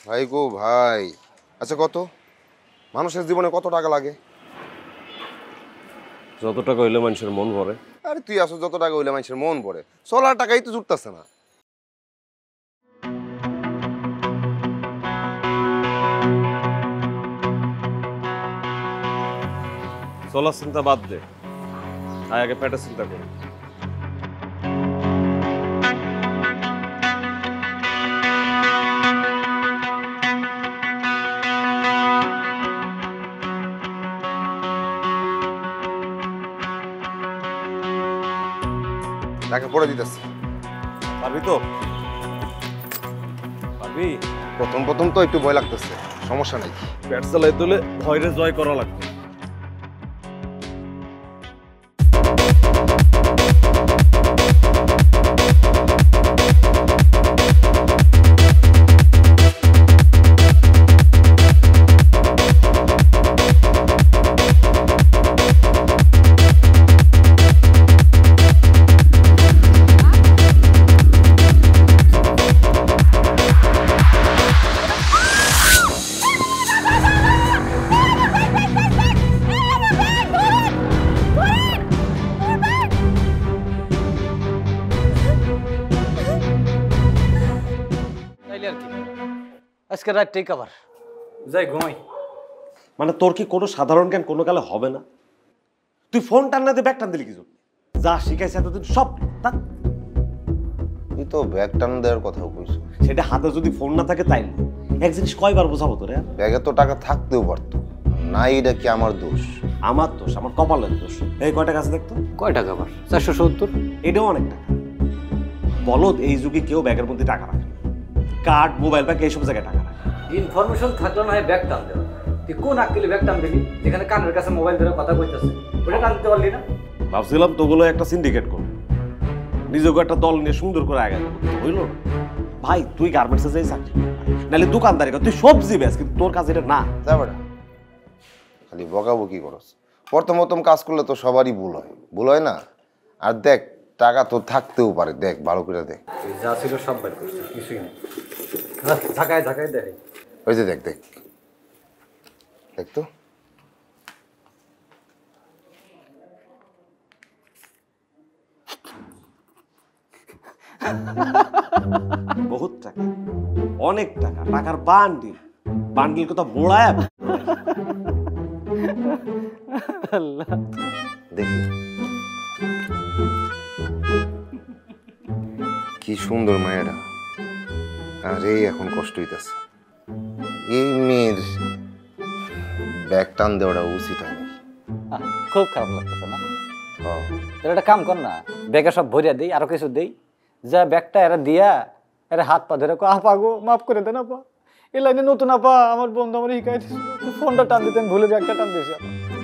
ভাই গো ভাই, আচ্ছা কত মানুষের জীবনে কত টাকা লাগে? যত টাকা হইলে মানুষের মন ভরে। আরে তুই আসো, যত টাকা হইলে মানুষের মন পড়ে, চলার টাকাই তো জুটতেছে না। চলার চিন্তা বাদ দে, আগে পেটের চিন্তা কর। টাকা পড়ে দিতেছে। পারবি তো? পারবি? প্রথম প্রথম তো একটু ভয় লাগতেছে, সমস্যা নাই। পেট চালাই তুলে ভয়রে জয় করা লাগবে। আজকে রাতটাই কভার যাই ঘুমাই। মানে তোর কি কোনো সাধারণ জ্ঞান কোনো কালে হবে না? তুই ফোন টান না দিয়ে ব্যাগ টান দিলি কিছু? যা শিখাইছে এতদিন সব তুই তো ব্যাগ টান দেওয়ার কথাও কইছো। সেটা হাতে যদি ফোন না থাকে তাইলে এক জিনিস কয়বার বোঝাবো তোরে? ব্যাগে তো টাকা থাকতেও পারতো নাই, এটা কি আমার দোষ? আমার দোষ, আমার কপালের দোষ। এই কয়টা কাছে দেখতো? কয় টাকা আবার? 470। এটাও অনেক টাকা। বলদ এই যুগে কেউ ব্যাগের মধ্যে টাকা রাখে না। কার্ড, মোবাইল ব্যাগ এইসব জায়গায় টাকা রাখে। ইনফরমেশন থাকলো না হয় ব্যাগ টান দেওয়া। তুই কোন আক্কেলে ব্যাগ টান দিলি যেখানে কানের কাছে মোবাইল ধরে কথা কইতেছে? ওটা টান দিতে পারলি না? ভাবছিলাম তোগুলো একটা সিন্ডিকেট কর, নিজেকে একটা দল নিয়ে সুন্দর করে আগে হইল। ভাই তুই গার্মেন্টসে যাই চাকরি, নাহলে দোকানদারি কর, তুই সবজি বেচ, কিন্তু তোর কাজ এটা না। যা বেটা, খালি বকাবকি করস। প্রথম প্রথম কাজ করলে তো সবারই ভুল হয়, ভুল হয় না? আর দেখ, টাকা তো থাকতেও পারে, দেখ ভালো করে দেখ। যা ছিল সব বের করছিস, কিছুই নেই। ঝাঁকায় ঝাঁকায় দেখে ওই যে দেখ দেখ দেখ তো। বহুত টাকা, অনেক টাকা, টাকার বান্ডিল বান্ডিল কথা বোড়ায়। দেখি কি সুন্দর মায়েরা, আরে এখন কষ্ট হইতেছে। এই মেয়ের ব্যাগ টান দেওয়াটা উচিত হয়নি। খুব খারাপ লাগতেছে না? হ্যাঁ। তোর একটা কাম কর না, ব্যাগে সব ভরিয়া দেই, আরো কিছু দেই, যা ব্যাগটা এরা দিয়া এরা হাত পা ধরে আপা গো মাফ করে দেন আপা, এই লাইনে নতুন আপা আমার বন্ধু আমার শিখাই দিছিল, ফোনটা টান দিতে আমি ভুলে ব্যাগটা টান দিয়েছি।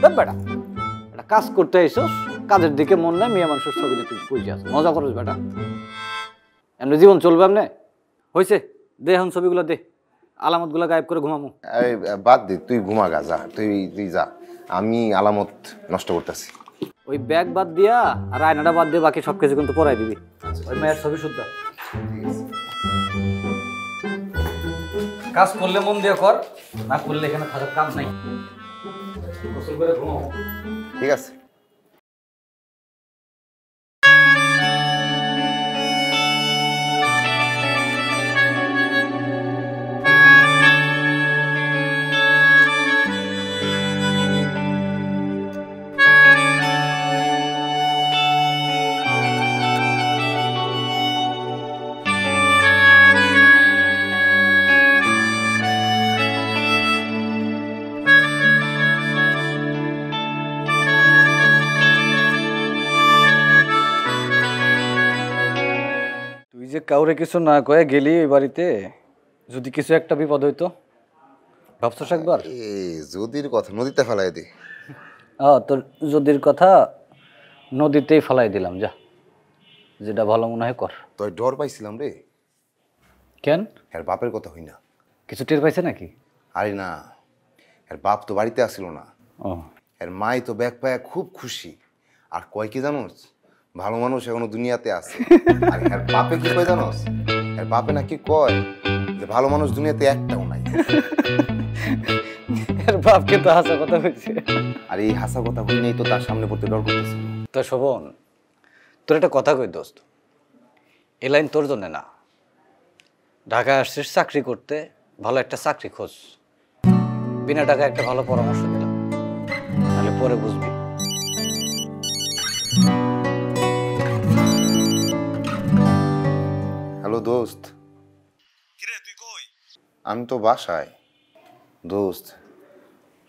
দেখ বেটা, একটা কাজ করতে আইসস, কাজের দিকে মন নাই, মেয়ে মানুষের ছবিটা তুই বুঝে আস, মজা করস বেটা। এমনি জীবন চলবে এমনি হয়েছে? দে এখন ছবিগুলো দে, আলামতগুলো গায়েব করে ঘুমামো। আরে বাদ দে, তুই ঘুমা গা, যা তুই তুই যা, আমি আলামত নষ্ট করতেছি। ওই ব্যাগ বাদ দিয়া আর আয়নাটা বাদ দিয়ে বাকি সব কিছু কিন্তু পড়াই দিবি। ওই মেয়ের ছবি শুদ্ধ কাজ করলে মন দিয়ে কর, না করলে এখানে থাকার কাম নাই। গোসল করে ঘুমাও। ঠিক আছে। তুই যে কাউরে কিছু না কয়ে গেলি ওই বাড়িতে, যদি কিছু একটা বিপদ হইতো ভাবছস একবার? যদির কথা নদীতে ফেলাই দে। তোর যদির কথা নদীতেই ফেলাই দিলাম, যা যেটা ভালো মনে হয় কর। তোর ডর পাইছিলাম রে। কেন? এর বাপের কথা হই না? কিছু টের পাইছে নাকি? আরে না, এর বাপ তো বাড়িতে আসিল না। ও, এর মাই তো ব্যাগ পায়া খুব খুশি, আর কয় কি জানোস, ভালো মানুষ এখনো দুনিয়াতে আছে। আর এর বাপে কি কয় জানোস, এর বাপে নাকি কয় যে ভালো মানুষ দুনিয়াতে একটাও নাই। এর বাপকে তো হাসা কথা বলছে। আর এই হাসা কথা হই নেই তো তার সামনে পড়তে ডর করতেছে। তো শোভন, তোর একটা কথা কই দোস্ত, এ লাইন তোর জন্য না। ঢাকায় আসছিস চাকরি করতে, ভালো একটা চাকরি খোঁজ। বিনা টাকা একটা ভালো পরামর্শ দিলাম, তাহলে পরে বুঝবি। হ্যালো দোস্ত। কিরে তুই কই? আমি তো বাসায়। দোস্ত,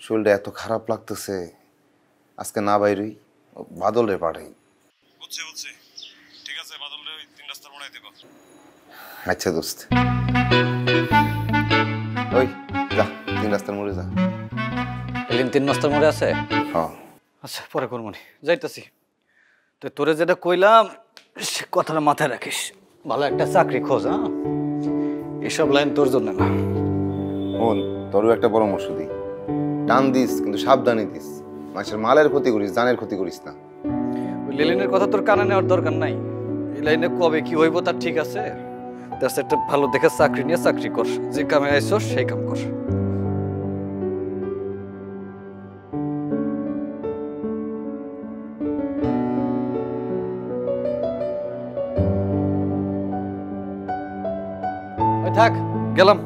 শরীরটা এত খারাপ লাগতেছে, আজকে না বাইরই, বাদল রে পাঠাই। বুঝছি ঠিক আছে, বাদল রে ওই 3 রাস্তার মোড়াই দেব। আচ্ছা দোস্ত, ওই যা 3 রাস্তার মোড়ে যা। এলিন 3 মাস্টার মোড়ে আছে? হ্যাঁ। আচ্ছা পরে করমনি, যাইতাছি। তো তোরে যেটা কইলাম সে কথাটা মাথায় রাখিস, ভালো একটা চাকরি খোঁজ। হ্যাঁ, এসব লাইন তোর জন্য না। শোন, তোরও একটা পরামর্শ দিই, টান দিস কিন্তু সাবধানে দিস। মানুষের মালের ক্ষতি করিস, জানের ক্ষতি করিস না। ওই লেলিনের কথা তোর কানে নেওয়ার দরকার নাই। এই লাইনে কবে কি হইব তার ঠিক আছে। দ্যাটস একটা ভালো দেখে চাকরি নিয়ে চাকরি কর, যে কামে আইছস সেই কাম কর। ওই থাক, গেলাম।